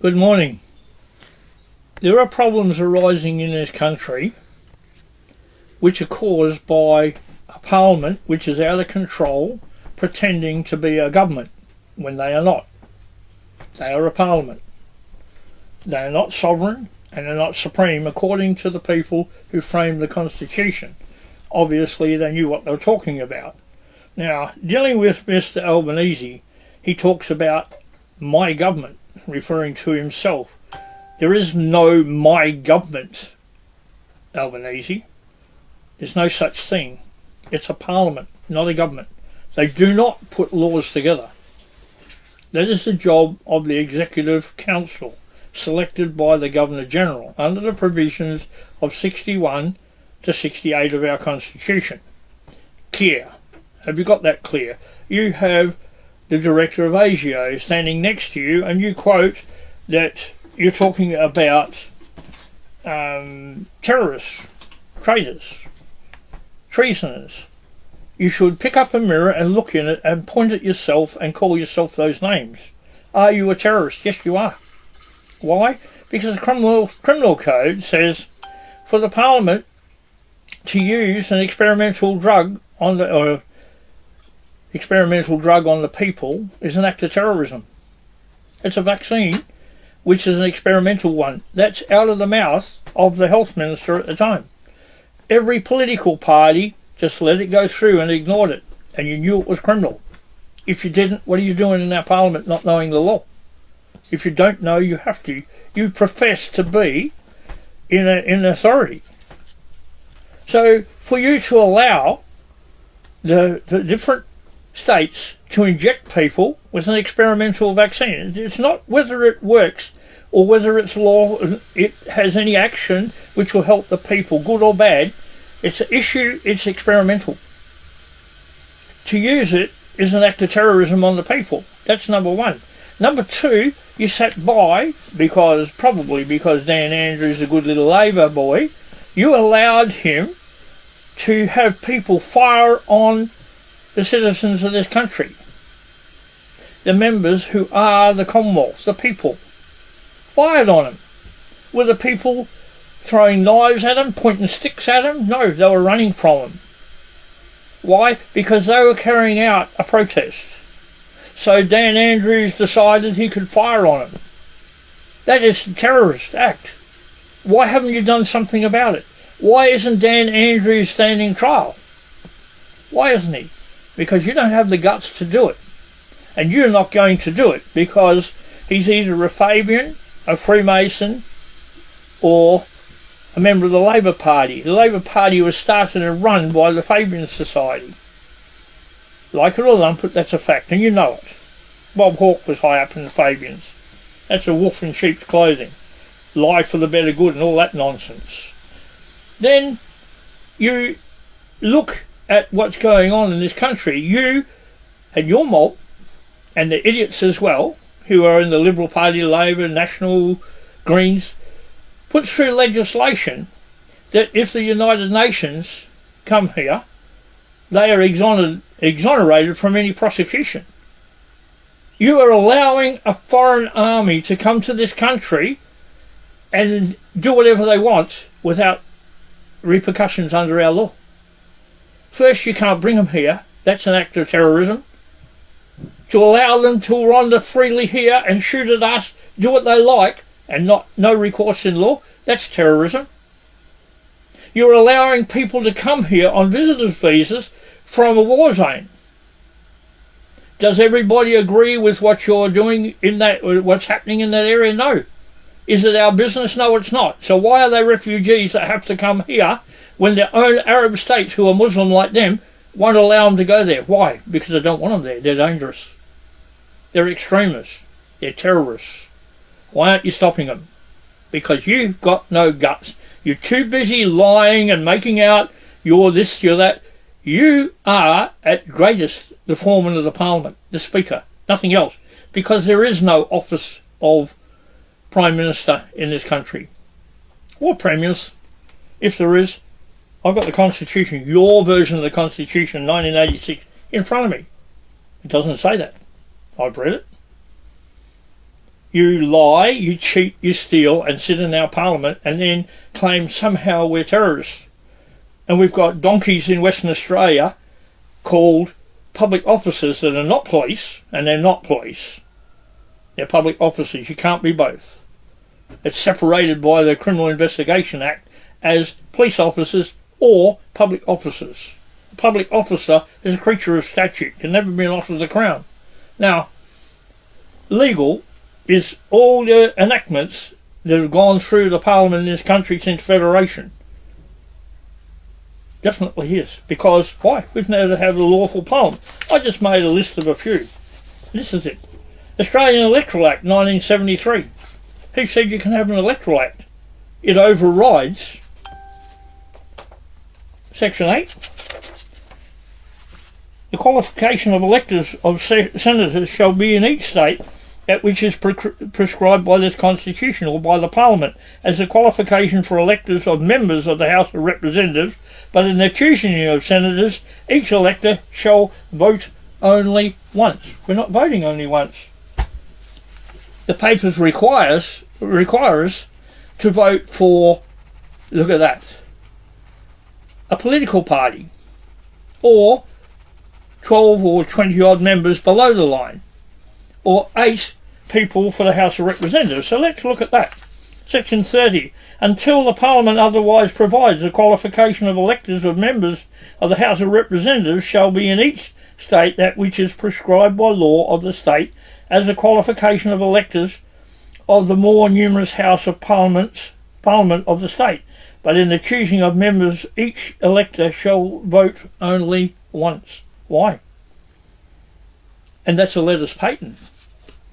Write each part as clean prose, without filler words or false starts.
Good morning. There are problems arising in this country which are caused by a parliament which is out of control, pretending to be a government when they are not. They are a parliament. They are not sovereign and they're not supreme according to the people who framed the Constitution. Obviously they knew what they were talking about. Now, dealing with Mr. Albanese, he talks about my government, referring to himself. There is no my government, Albanese. There's no such thing. It's a parliament, not a government. They do not put laws together. That is the job of the Executive Council, selected by the Governor-General under the provisions of 61 to 68 of our Constitution. Clear. Have you got that clear? You have the Director of ASIO standing next to you and you quote that you're talking about terrorists, traitors, treasoners. You should pick up a mirror and look in it and point at yourself and call yourself those names. Are you a terrorist? Yes, you are. Why? Because the criminal code says for the Parliament to use an experimental drug on the people is an act of terrorism. It's a vaccine, which is an experimental one. That's out of the mouth of the health minister at the time. Every political party just let it go through and ignored it, and you knew it was criminal. If you didn't, what are you doing in our parliament not knowing the law? If you don't know, you have to. You profess to be in authority. So for you to allow the different states to inject people with an experimental vaccine, it's not whether it works or whether it's law, it has any action which will help the people, good or bad. It's an issue, it's experimental. To use it is an act of terrorism on the people. That's number one. Number two, you sat by, probably because Dan Andrews is a good little Labor boy, you allowed him to have people fire on the citizens of this country. The members who are the Commonwealth, the people, fired on them. Were the people throwing knives at them, pointing sticks at them? No, they were running from them. Why? Because they were carrying out a protest. So Dan Andrews decided he could fire on them. That is a terrorist act. Why haven't you done something about it? Why isn't Dan Andrews standing trial? Why isn't he? Because you don't have the guts to do it. And you're not going to do it because he's either a Fabian, a Freemason, or a member of the Labor Party. The Labor Party was started and run by the Fabian Society. Like it or lump it, that's a fact, and you know it. Bob Hawke was high up in the Fabians. That's a wolf in sheep's clothing. Lie for the better good and all that nonsense. Then you look at what's going on in this country. You and your mob, and the idiots as well, who are in the Liberal Party, Labor, National, Greens, put through legislation that if the United Nations come here, they are exonerated from any prosecution. You are allowing a foreign army to come to this country and do whatever they want without repercussions under our law. First, you can't bring them here. That's an act of terrorism. To allow them to wander freely here and shoot at us, do what they like, and no recourse in law, that's terrorism. You're allowing people to come here on visitors' visas from a war zone. Does everybody agree with what you're doing in that, what's happening in that area? No. Is it our business? No, it's not. So why are they refugees that have to come here when their own Arab states who are Muslim like them won't allow them to go there? Why? Because they don't want them there. They're dangerous. They're extremists. They're terrorists. Why aren't you stopping them? Because you've got no guts. You're too busy lying and making out you're this, you're that. You are, at greatest, the foreman of the Parliament, the Speaker, nothing else. Because there is no office of Prime Minister in this country. Or Premiers, if there is. I've got the Constitution, your version of the Constitution, 1986, in front of me. It doesn't say that. I've read it. you lie, you cheat, you steal, and sit in our parliament and then claim somehow we're terrorists. And we've got donkeys in Western Australia called public officers that are not police, and they're not police. They're public officers. You can't be both. It's separated by the Criminal Investigation Act as police officers or public officers. A public officer is a creature of statute, can never be an officer of the Crown. Now, legal is all the enactments that have gone through the Parliament in this country since Federation. Definitely is. Because, why? We've never had a lawful Parliament. I just made a list of a few. This is it. Australian Electoral Act 1973. Who said you can have an Electoral Act? It overrides Section 8. The qualification of electors of senators shall be in each state that which is prescribed by this Constitution or by the Parliament as a qualification for electors of members of the House of Representatives, but in the choosing of senators, each elector shall vote only once. We're not voting only once. The papers require us to vote for, look at that, a political party, or 12 or 20 odd members below the line, or 8 people for the House of Representatives. So let's look at that. Section 30. Until the Parliament otherwise provides, the qualification of electors of members of the House of Representatives shall be in each state that which is prescribed by law of the state as a qualification of electors of the more numerous House of Parliament of the state. But in the choosing of members, each elector shall vote only once. Why? And that's a letters patent.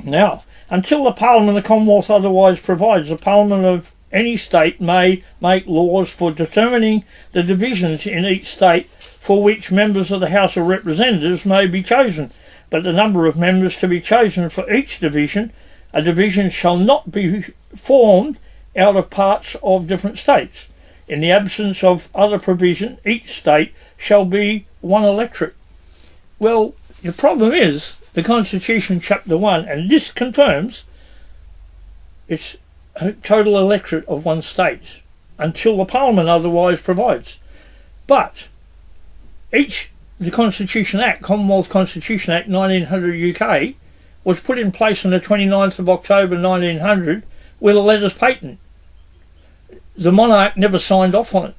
Now, until the Parliament of the Commonwealth otherwise provides, the Parliament of any state may make laws for determining the divisions in each state for which members of the House of Representatives may be chosen, but the number of members to be chosen for each division, a division shall not be formed out of parts of different states. In the absence of other provision, each state shall be one electorate. Well, the problem is, the Constitution, Chapter 1, and this confirms it's a total electorate of one state, until the Parliament otherwise provides. But the Constitution Act, Commonwealth Constitution Act 1900 UK, was put in place on the 29th of October 1900 with a letters patent. The monarch never signed off on it.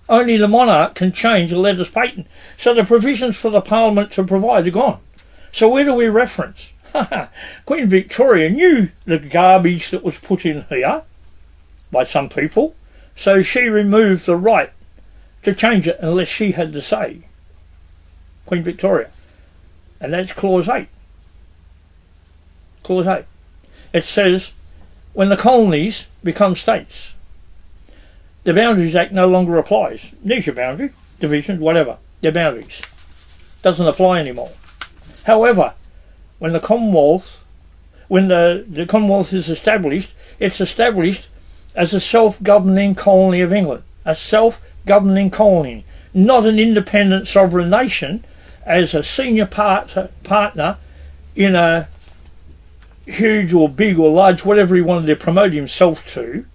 Only the monarch can change a letters patent. So the provisions for the Parliament to provide are gone. So where do we reference? Queen Victoria knew the garbage that was put in here by some people, so she removed the right to change it unless she had to say. Queen Victoria. And that's Clause 8. Clause 8. It says, when the colonies become states, the Boundaries Act no longer applies. There's your boundary, divisions, whatever. They're boundaries. Doesn't apply anymore. However, when the Commonwealth is established, it's established as a self-governing colony of England. A self-governing colony, not an independent sovereign nation, as a senior partner in a huge or big or large, whatever he wanted to promote himself to,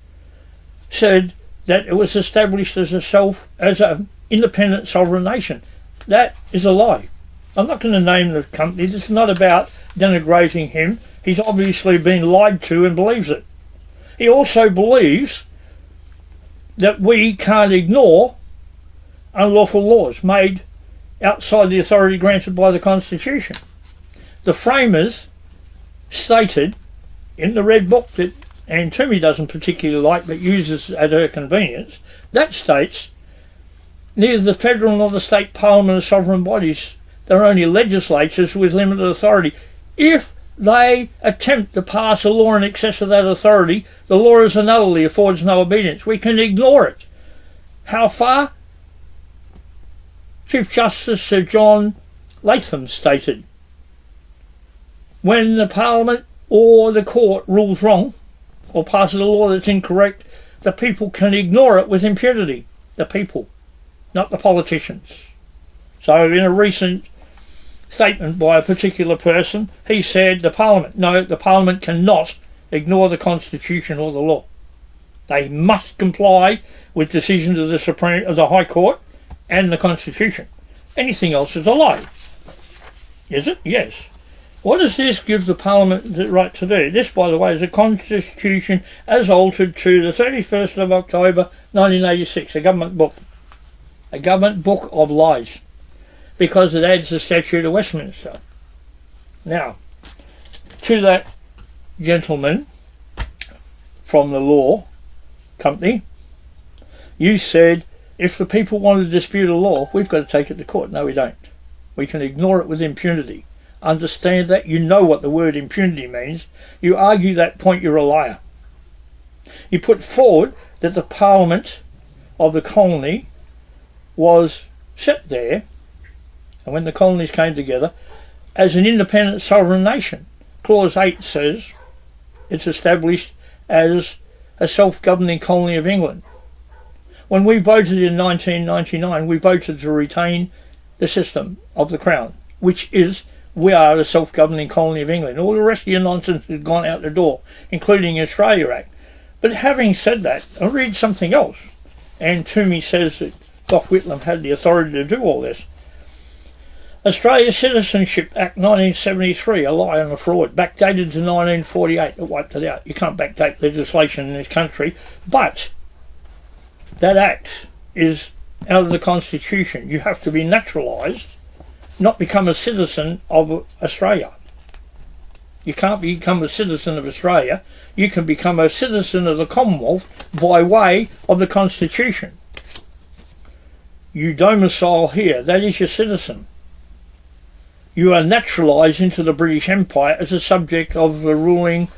said that it was established as an independent sovereign nation. That is a lie. I'm not going to name the company. This is not about denigrating him. He's obviously been lied to and believes it. He also believes that we can't ignore unlawful laws made outside the authority granted by the Constitution. The framers stated in the Red Book that Anne Toomey doesn't particularly like but uses at her convenience, that states neither the federal nor the state parliament are sovereign bodies. They're only legislatures with limited authority. If they attempt to pass a law in excess of that authority, the law is a nullity, affords no obedience. We can ignore it. How far? Chief Justice Sir John Latham stated, when the Parliament or the court rules wrong or passes a law that's incorrect, the people can ignore it with impunity. The people, not the politicians. So in a recent statement by a particular person. He said the Parliament cannot ignore the Constitution or the law. They must comply with decisions of the High Court and the Constitution. Anything else is a lie. Is it? Yes. What does this give the Parliament the right to do? This, by the way, is a Constitution as altered to the 31st of October 1986, a government book. A government book of lies, because it adds the Statute of Westminster. Now, to that gentleman from the law company, you said if the people want to dispute a law, we've got to take it to court. No, we don't. We can ignore it with impunity. Understand that. You know what the word impunity means. You argue that point, you're a liar. You put forward that the Parliament of the colony was set there, and when the colonies came together, as an independent sovereign nation. Clause 8 says it's established as a self-governing colony of England. When we voted in 1999, we voted to retain the system of the Crown, which is we are a self-governing colony of England. All the rest of your nonsense has gone out the door, including the Australia Act. But having said that, I'll read something else. And Toomey says that Gough Whitlam had the authority to do all this. Australia Citizenship Act 1973, a lie and a fraud, backdated to 1948. It wiped it out. You can't backdate legislation in this country, but that act is out of the Constitution. You have to be naturalised, not become a citizen of Australia. You can't become a citizen of Australia. You can become a citizen of the Commonwealth by way of the Constitution. You domicile here, that is your citizen. You are naturalised into the British Empire as a subject of the ruling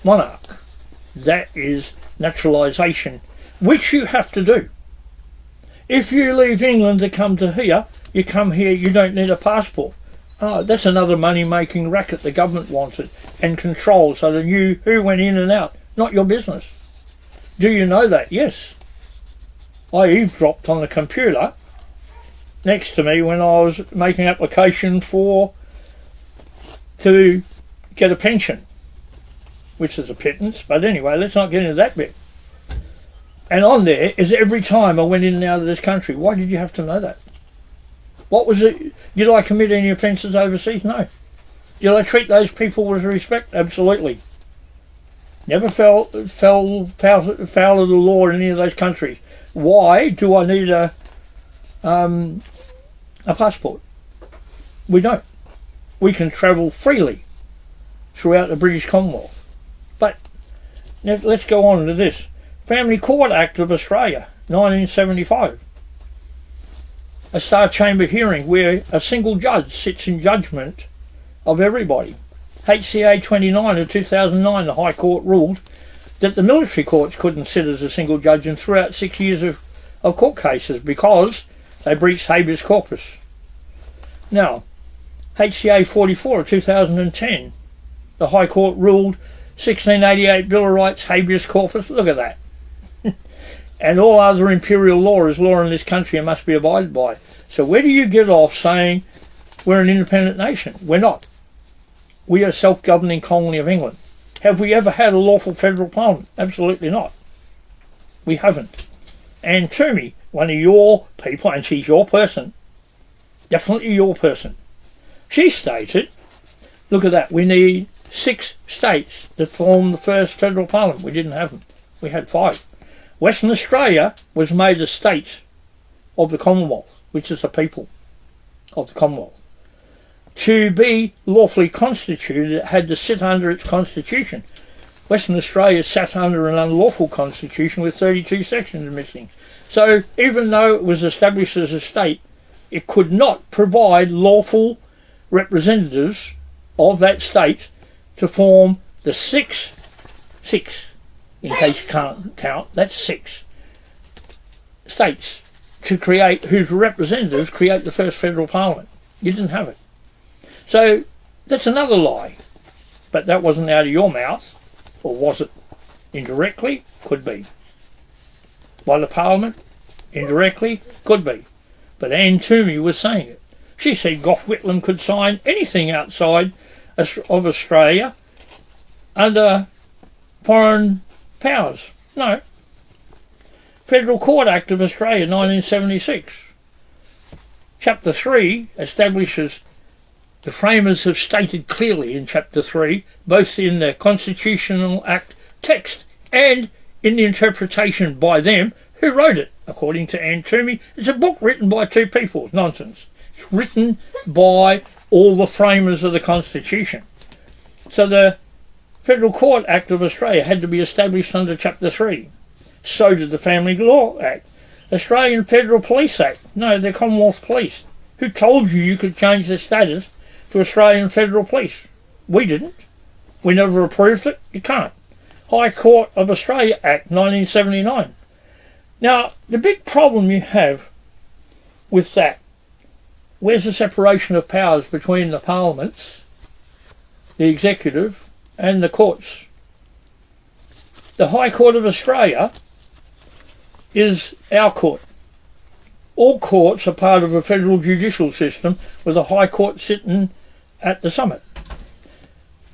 monarch. That is naturalisation, which you have to do. If you leave England to come to here, you come here, you don't need a passport. Oh, that's another money-making racket the government wanted and controlled, so they knew who went in and out. Not your business. Do you know that? Yes. I eavesdropped on the computer next to me when I was making application to get a pension, which is a pittance, but anyway, let's not get into that bit. And on there is every time I went in and out of this country. Why did you have to know that? What was it? Did I commit any offences overseas? No. Did I treat those people with respect? Absolutely. Never fell foul of the law in any of those countries. Why do I need a passport? We don't. We can travel freely throughout the British Commonwealth. But let's go on to this. Family Court Act of Australia, 1975. A Star Chamber hearing where a single judge sits in judgment of everybody. HCA 29 of 2009, the High Court ruled that the military courts couldn't sit as a single judge and threw out 6 years of court cases because they breached habeas corpus. Now, HCA 44 of 2010, the High Court ruled 1688 Bill of Rights habeas corpus. Look at that. And all other imperial law is law in this country and must be abided by. So where do you get off saying we're an independent nation? We're not. We are a self-governing colony of England. Have we ever had a lawful federal parliament? Absolutely not. We haven't. And Toomey, one of your people, and she's your person, definitely your person, she stated, look at that, we need 6 states that form the first federal parliament. We didn't have them. We had 5. Western Australia was made a state of the Commonwealth, which is the people of the Commonwealth. To be lawfully constituted, it had to sit under its constitution. Western Australia sat under an unlawful constitution with 32 sections missing. So even though it was established as a state, it could not provide lawful representatives of that state to form the six, in case you can't count, that's 6 states to create, whose representatives create the first federal parliament. You didn't have it. So that's another lie. But that wasn't out of your mouth, or was it indirectly? Could be. By the parliament? Indirectly? Could be. But Anne Toomey was saying it. She said Gough Whitlam could sign anything outside of Australia under foreign powers. No. Federal Court Act of Australia 1976. Chapter 3 establishes, the framers have stated clearly in Chapter 3, both in the Constitutional Act text and in the interpretation by them who wrote it. According to Anne Toomey, it's a book written by two people. Nonsense. It's written by all the framers of the Constitution. So the Federal Court Act of Australia had to be established under Chapter 3. So did the Family Law Act. Australian Federal Police Act. No, they're Commonwealth Police. Who told you could change their status to Australian Federal Police? We didn't. We never approved it. You can't. High Court of Australia Act 1979. Now, the big problem you have with that, where's the separation of powers between the parliaments, the executive and the courts? The High Court of Australia is our court. All courts are part of a federal judicial system with a High Court sitting at the summit,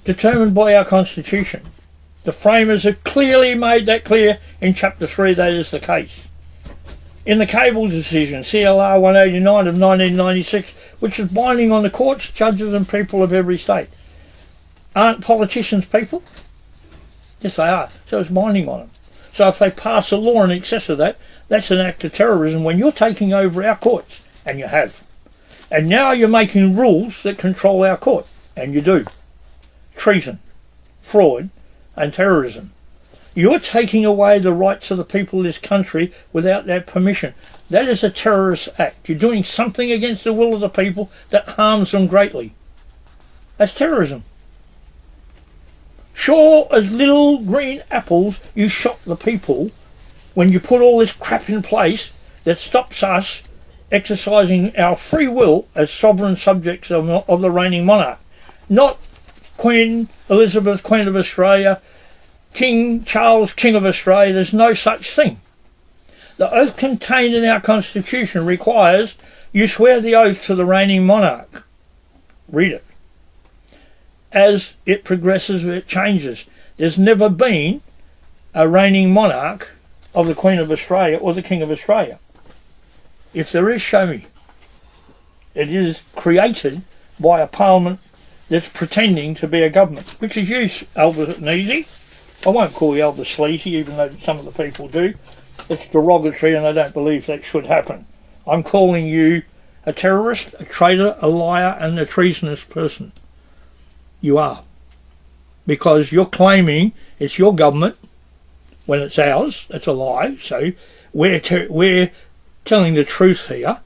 determined by our Constitution. The framers have clearly made that clear in Chapter 3 that is the case. In the Cable decision, CLR 189 of 1996, which is binding on the courts, judges and people of every state. Aren't politicians people? Yes, they are. So it's binding on them. So if they pass a law in excess of that, that's an act of terrorism when you're taking over our courts, and you have. And now you're making rules that control our court, and you do. Treason, fraud, and terrorism. You're taking away the rights of the people of this country without their permission. That is a terrorist act. You're doing something against the will of the people that harms them greatly. That's terrorism. Sure as little green apples you shot the people when you put all this crap in place that stops us exercising our free will as sovereign subjects of the reigning monarch. Not Queen Elizabeth, Queen of Australia, King Charles, King of Australia. There's no such thing. The oath contained in our Constitution requires you swear the oath to the reigning monarch. Read it. As it progresses, it changes. There's never been a reigning monarch of the Queen of Australia or the King of Australia. If there is, show me. It is created by a parliament that's pretending to be a government, which is you, Albanese. I won't call you Albert Sleazy, even though some of the people do. It's derogatory and I don't believe that should happen. I'm calling you a terrorist, a traitor, a liar and a treasonous person. You are. Because you're claiming it's your government when it's ours. That's a lie. So we're telling the truth here.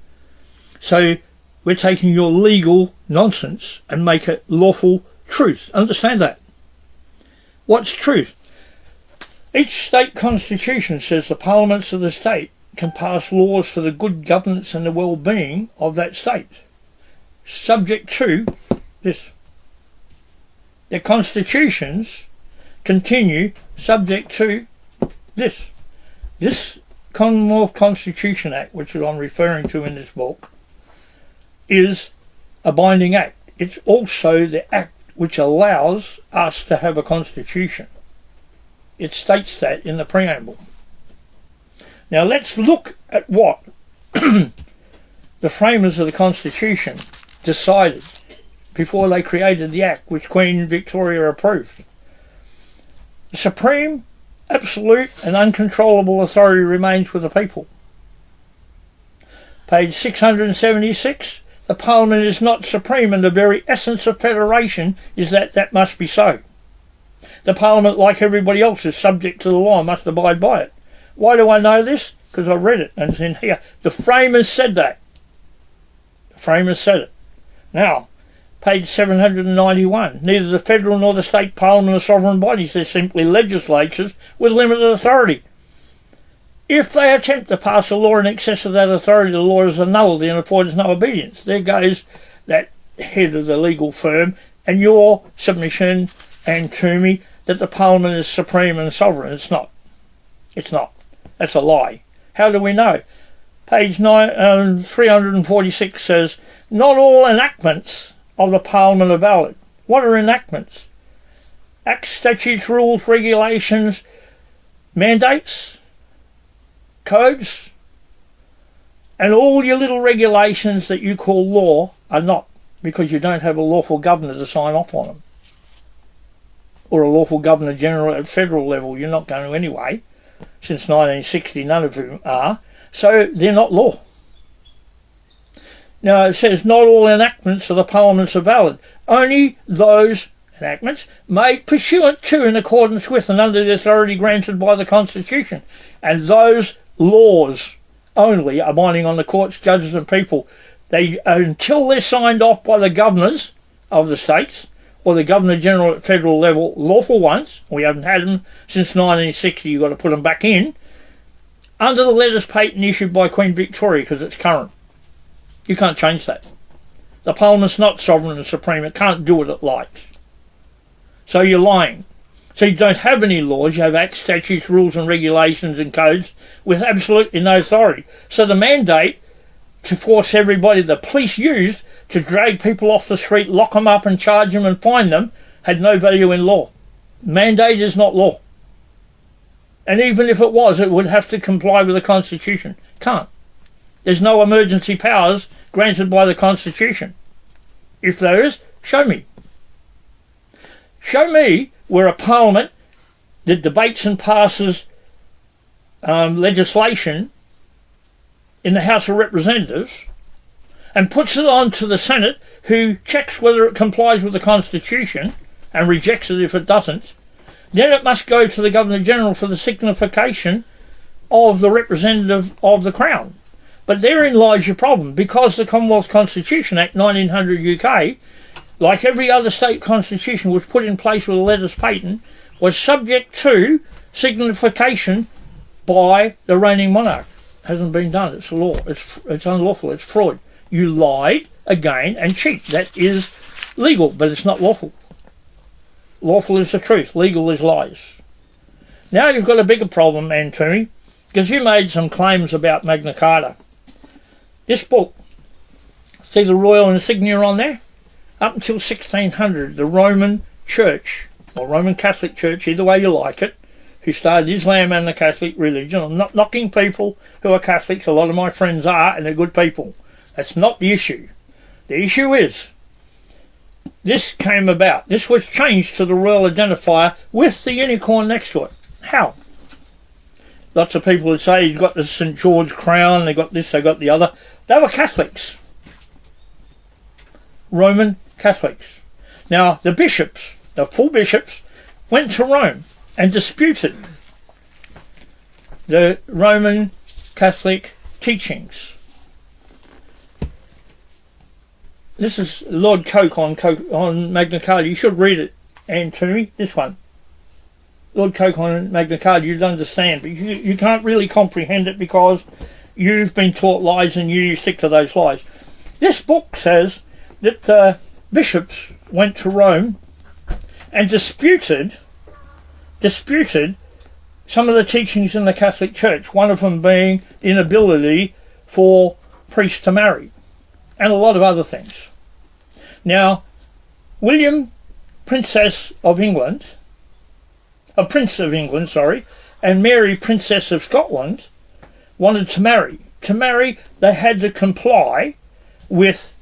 So we're taking your legal nonsense and make it lawful truth. Understand that. What's truth? Each state constitution says the parliaments of the state can pass laws for the good governance and the well-being of that state, subject to this. Their constitutions continue subject to this. This Commonwealth Constitution Act, which I'm referring to in this book, is a binding act. It's also the act which allows us to have a constitution. It states that in the preamble. Now let's look at what the framers of the Constitution decided before they created the Act which Queen Victoria approved. The supreme, absolute and uncontrollable authority remains with the people. Page 676, the Parliament is not supreme and the very essence of federation is that must be so. The Parliament, like everybody else, is subject to the law and must abide by it. Why do I know this? Because I read it and it's in here. The framers said that. The framers said it. Now, page 791. Neither the federal nor the state parliament are sovereign bodies. They're simply legislatures with limited authority. If they attempt to pass a law in excess of that authority, the law is a nullity and affords no obedience. There goes that head of the legal firm and your submission and to me that the Parliament is supreme and sovereign. It's not. It's not. That's a lie. How do we know? Page 346 says, not all enactments of the Parliament are valid. What are enactments? Acts, statutes, rules, regulations, mandates, codes, and all your little regulations that you call law are not, because you don't have a lawful governor to sign off on them. Or a lawful governor general at federal level. You're not going to anyway. Since 1960, none of them are. So they're not law. Now it says not all enactments of the parliaments are valid. Only those enactments made pursuant to, in accordance with, and under the authority granted by the Constitution. And those laws only are binding on the courts, judges and people. They, until they're signed off by the governors of the states, or the Governor-General at federal level, lawful ones, we haven't had them since 1960, you've got to put them back in, under the letters patent issued by Queen Victoria, because it's current. You can't change that. The Parliament's not sovereign and supreme, it can't do what it likes. So you're lying. So you don't have any laws, you have acts, statutes, rules and regulations and codes with absolutely no authority. So the mandate to force everybody the police used to drag people off the street, lock them up and charge them and fine them had no value in law. Mandate is not law. And even if it was, it would have to comply with the Constitution. Can't. There's no emergency powers granted by the Constitution. If there is, show me. Show me where a parliament that debates and passes legislation in the House of Representatives and puts it on to the Senate, who checks whether it complies with the Constitution and rejects it if it doesn't. Then it must go to the Governor-General for the signification of the representative of the Crown. But therein lies your problem, because the Commonwealth Constitution Act 1900 UK, like every other state constitution, was put in place with a letters patent, was subject to signification by the reigning monarch. Hasn't been done. It's a law. It's unlawful. It's fraud. You lied again and cheat. That is legal, but it's not lawful. Lawful is the truth. Legal is lies. Now you've got a bigger problem, Anthony, because you made some claims about Magna Carta. This book, see the royal insignia on there? Up until 1600, the Roman Church, or Roman Catholic Church, either way you like it, who started Islam and the Catholic religion. I'm not knocking people who are Catholics. A lot of my friends are, and they're good people. That's not the issue. The issue is, this came about. This was changed to the royal identifier with the unicorn next to it. How? Lots of people would say you've got the St. George crown, they got this, they got the other. They were Catholics. Roman Catholics. Now, the bishops, the full bishops, went to Rome and disputed the Roman Catholic teachings. This is Lord Coke on Magna Carta. You should read it, Anthony. This one. Lord Coke on Magna Carta, you'd understand, but you can't really comprehend it because you've been taught lies and you stick to those lies. This book says that the bishops went to Rome and disputed some of the teachings in the Catholic Church, one of them being the inability for priests to marry, and a lot of other things. Now, William, Prince of England, and Mary, Princess of Scotland, wanted to marry. To marry, they had to comply with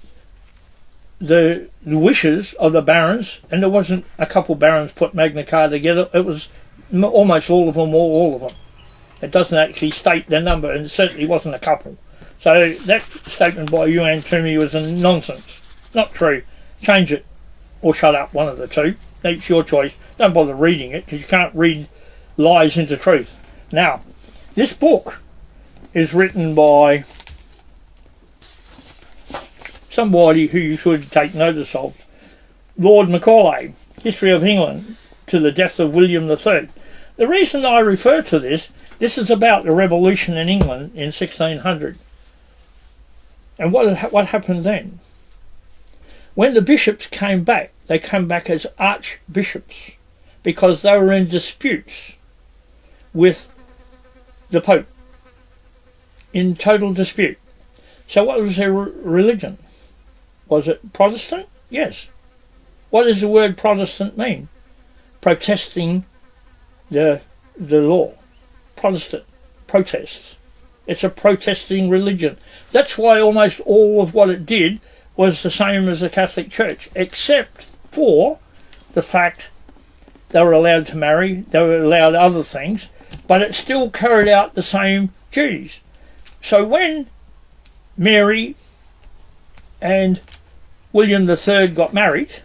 the wishes of the barons, and there wasn't a couple barons put Magna Carta together. It was almost all of them or all of them. It doesn't actually state their number, and it certainly wasn't a couple. So that statement by you, Anthony, was a nonsense. Not true. Change it or shut up, one of the two. It's your choice. Don't bother reading it, because you can't read lies into truth. Now, this book is written by somebody who you should take notice of. Lord Macaulay, History of England to the Death of William III. The reason I refer to this is about the revolution in England in 1600. And what happened then? When the bishops came back, they came back as archbishops because they were in disputes with the Pope in total dispute. So what was their religion? Was it Protestant? Yes. What does the word Protestant mean? Protesting the law. Protestant. Protests. It's a protesting religion. That's why almost all of what it did was the same as the Catholic Church, except for the fact they were allowed to marry, they were allowed other things, but it still carried out the same duties. So when Mary and William III got married,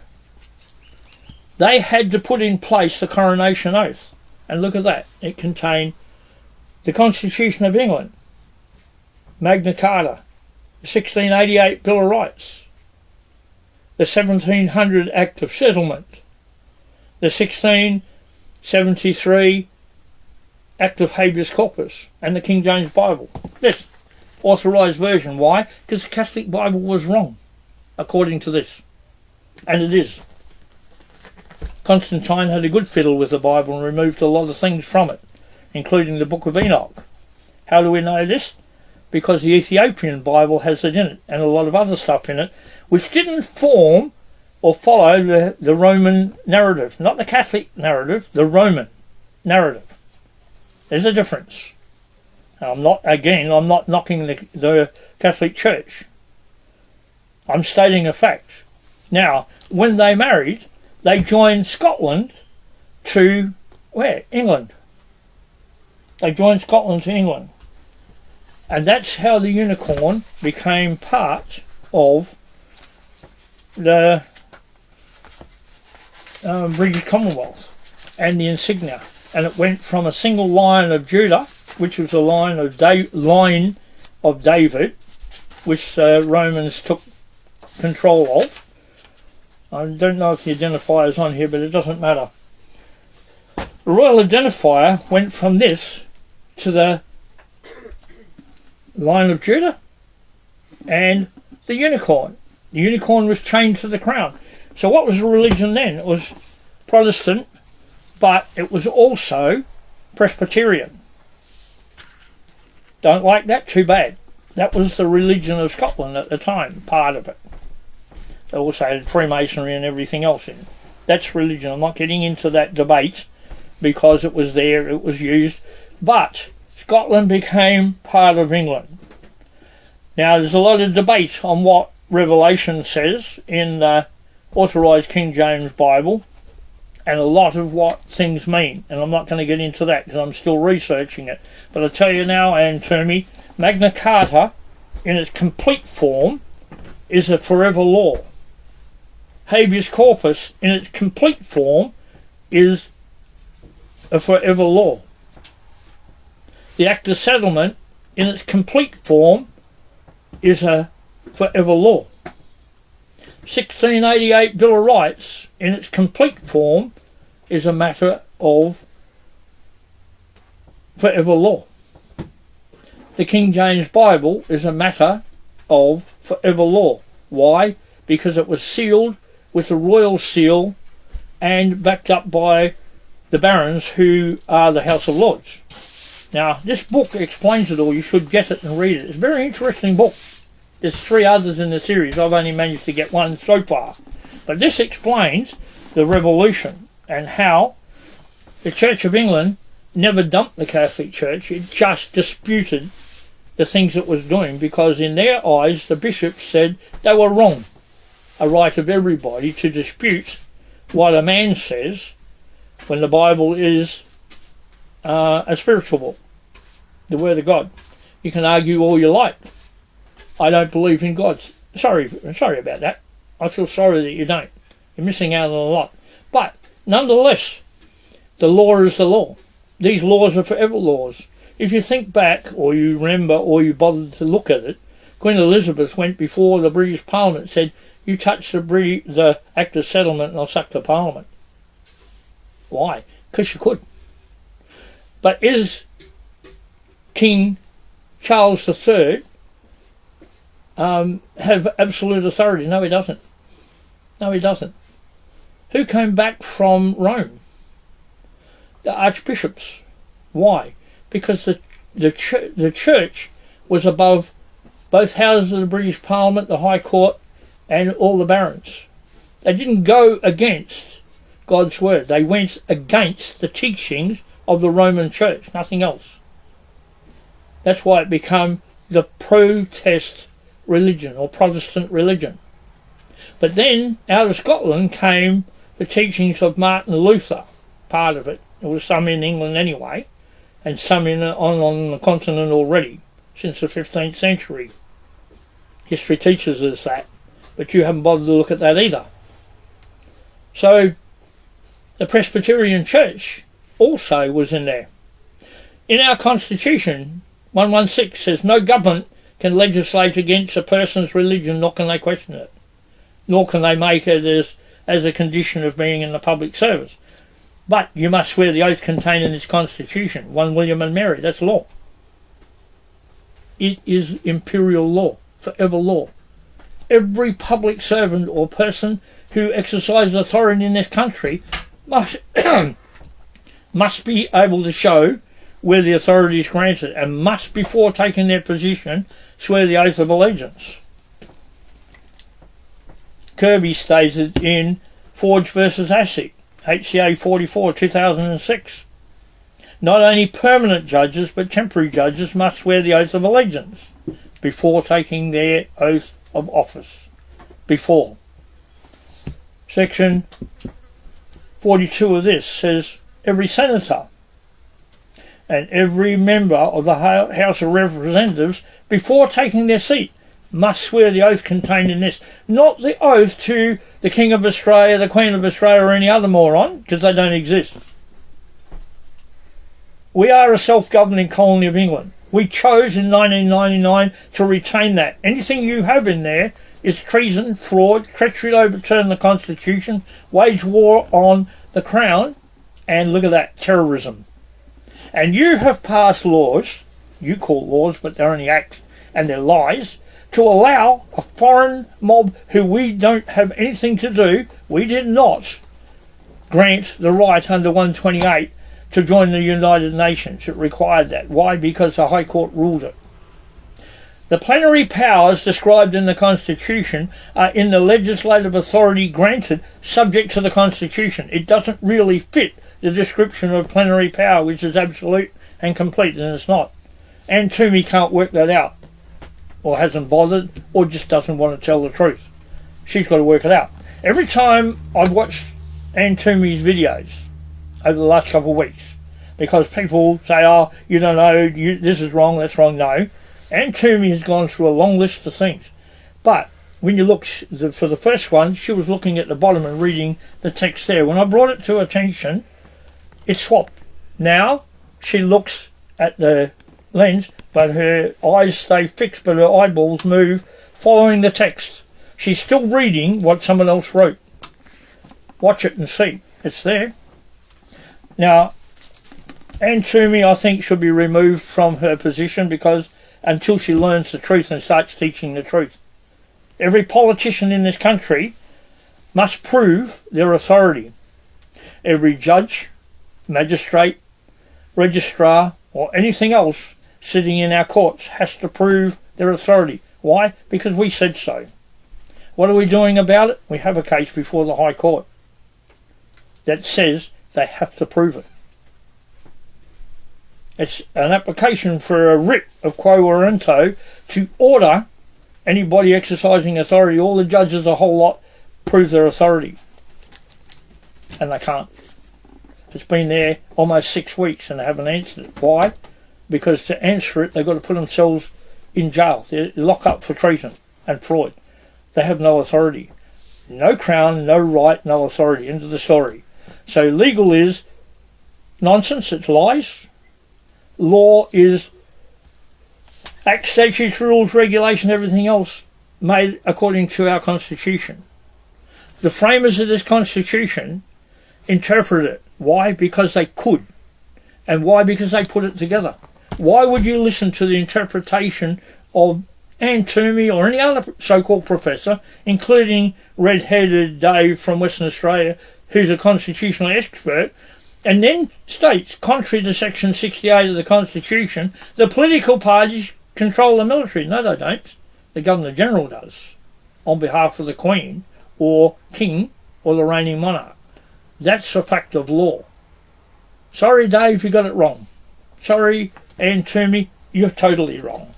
they had to put in place the coronation oath. And look at that. It contained the Constitution of England, Magna Carta, the 1688 Bill of Rights, the 1700 Act of Settlement, the 1673 Act of Habeas Corpus, and the King James Bible. This authorised version. Why? Because the Catholic Bible was wrong, according to this. And it is. Constantine had a good fiddle with the Bible and removed a lot of things from it, including the Book of Enoch. How do we know this? Because the Ethiopian Bible has it in it, and a lot of other stuff in it, which didn't form or follow the Roman narrative. Not the Catholic narrative, the Roman narrative. There's a difference. I'm not knocking the Catholic Church. I'm stating a fact. Now, when they married, they joined Scotland to where? England. They joined Scotland to England. And that's how the unicorn became part of the British Commonwealth and the insignia. And it went from a single line of Judah, which was a line of David, which Romans took control of. I don't know if the identifier is on here, but it doesn't matter. The royal identifier went from this to the line of Judah and the unicorn. The unicorn was chained to the crown. So what was the religion then? It was Protestant, but it was also Presbyterian. Don't like that? Too bad. That was the religion of Scotland at the time, part of it. They also had Freemasonry and everything else in it. That's religion. I'm not getting into that debate because it was there, it was used. But Scotland became part of England. Now there's a lot of debate on what Revelation says in the authorised King James Bible and a lot of what things mean. And I'm not going to get into that because I'm still researching it. But I tell you now, and to me, Magna Carta in its complete form is a forever law. Habeas corpus in its complete form is a forever law. The Act of Settlement in its complete form is a forever law. 1688 Bill of Rights in its complete form is a matter of forever law. The King James Bible is a matter of forever law. Why? Because it was sealed with the royal seal and backed up by the barons who are the House of Lords. Now, this book explains it all. You should get it and read it. It's a very interesting book. There's 3 others in the series. I've only managed to get 1 so far. But this explains the revolution and how the Church of England never dumped the Catholic Church. It just disputed the things it was doing because in their eyes the bishops said they were wrong. A right of everybody to dispute what a man says when the Bible is a spiritual book, the Word of God. You can argue all you like. I don't believe in God. Sorry about that. I feel sorry that you don't. You're missing out on a lot. But nonetheless, the law is the law. These laws are forever laws. If you think back, or you remember, or you bothered to look at it, Queen Elizabeth went before the British Parliament and said, "You touch the Act of Settlement and I'll suck the Parliament." Why? Because you could. But is King Charles III have absolute authority? No, he doesn't. No, he doesn't. Who came back from Rome? The archbishops. Why? Because the church was above both houses of the British Parliament, the High Court, and all the barons. They didn't go against God's word. They went against the teachings of the Roman Church, nothing else. That's why it became the protest religion or Protestant religion. But then out of Scotland came the teachings of Martin Luther, part of it. There was some in England anyway, and some on the continent already since the 15th century. History teaches us that, but you haven't bothered to look at that either. So the Presbyterian Church also was in there. In our Constitution, 116 says no government can legislate against a person's religion, nor can they question it, nor can they make it as a condition of being in the public service. But you must swear the oath contained in this Constitution, 1 William and Mary, that's law. It is imperial law, forever law. Every public servant or person who exercises authority in this country must be able to show where the authority is granted, and must, before taking their position, swear the oath of allegiance. Kirby stated in Forge versus ASIC, HCA 44, 2006. Not only permanent judges, but temporary judges must swear the oath of allegiance before taking their oath of office. Before. Section 42 of this says every senator and every member of the House of Representatives, before taking their seat, must swear the oath contained in this. Not the oath to the King of Australia, the Queen of Australia, or any other moron, because they don't exist. We are a self-governing colony of England. We chose in 1999 to retain that. Anything you have in there is treason, fraud, treachery to overturn the Constitution, wage war on the Crown, and look at that, terrorism. And you have passed laws, you call laws, but they're only acts and they're lies, to allow a foreign mob who we don't have anything to do, we did not grant the right under 128 to join the United Nations. It required that. Why? Because the High Court ruled it. The plenary powers described in the Constitution are in the legislative authority granted subject to the Constitution. It doesn't really fit the description of plenary power, which is absolute and complete, and it's not. And Toomey can't work that out, or hasn't bothered, or just doesn't want to tell the truth. She's got to work it out. Every time I've watched Ann Toomey's videos over the last couple of weeks, because people say, oh, you don't know, this is wrong, that's wrong. No. Ann Toomey has gone through a long list of things. But when you look, for the first one, she was looking at the bottom and reading the text there. When I brought it to her attention, it swapped. Now she looks at the lens, but her eyes stay fixed, but her eyeballs move following the text. She's still reading what someone else wrote. Watch it and see. It's there. Now, Ann Toomey, I think, should be removed from her position because until she learns the truth and starts teaching the truth. Every politician in this country must prove their authority. Every judge, magistrate, registrar, or anything else sitting in our courts has to prove their authority. Why? Because we said so. What are we doing about it? We have a case before the High Court that says they have to prove it. It's an application for a writ of quo warranto to order anybody exercising authority, all the judges, a whole lot, prove their authority. And they can't. It's been there almost 6 weeks and they haven't answered it. Why? Because to answer it, they've got to put themselves in jail. They're locked up for treason and fraud. They have no authority. No crown, no right, no authority. End of the story. So legal is nonsense, it's lies. Law is act, statutes, rules, regulation, everything else made according to our Constitution. The framers of this Constitution interpreted it. Why? Because they could. And why? Because they put it together. Why would you listen to the interpretation of Ann Toomey or any other so-called professor, including red-headed Dave from Western Australia, who's a constitutional expert, and then states, contrary to Section 68 of the Constitution, the political parties control the military. No, they don't. The Governor-General does, on behalf of the Queen or King or the reigning monarch. That's a fact of law. Sorry, Dave, you got it wrong. Sorry, Anne Toomey, you're totally wrong.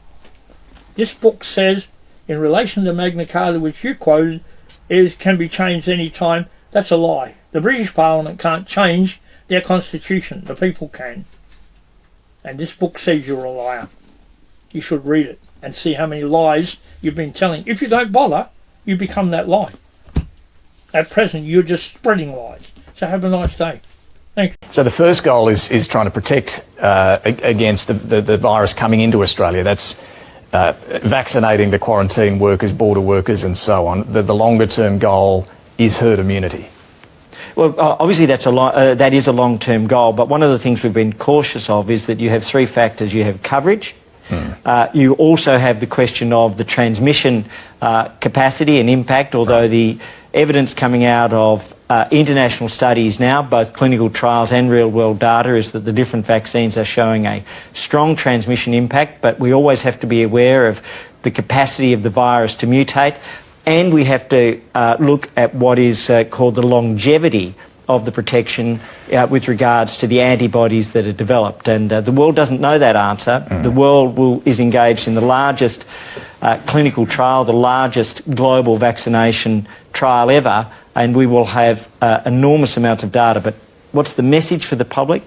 This book says, in relation to Magna Carta, which you quoted, can be changed any time. That's a lie. The British Parliament can't change their constitution. The people can. And this book says you're a liar. You should read it and see how many lies you've been telling. If you don't bother, you become that lie. At present, you're just spreading lies. So have a nice day. Thank you. So the first goal is trying to protect against the virus coming into Australia. That's vaccinating the quarantine workers, border workers and so on. The longer term goal is herd immunity. Well, obviously that is a long-term goal, but one of the things we've been cautious of is that you have three factors. You have coverage, you also have the question of the transmission capacity and impact, although the evidence coming out of international studies now, both clinical trials and real-world data, is that the different vaccines are showing a strong transmission impact, but we always have to be aware of the capacity of the virus to mutate. And we have to look at what is called the longevity of the protection with regards to the antibodies that are developed. And the world doesn't know that answer. The world is engaged in the largest clinical trial, the largest global vaccination trial ever, and we will have enormous amounts of data. But what's the message for the public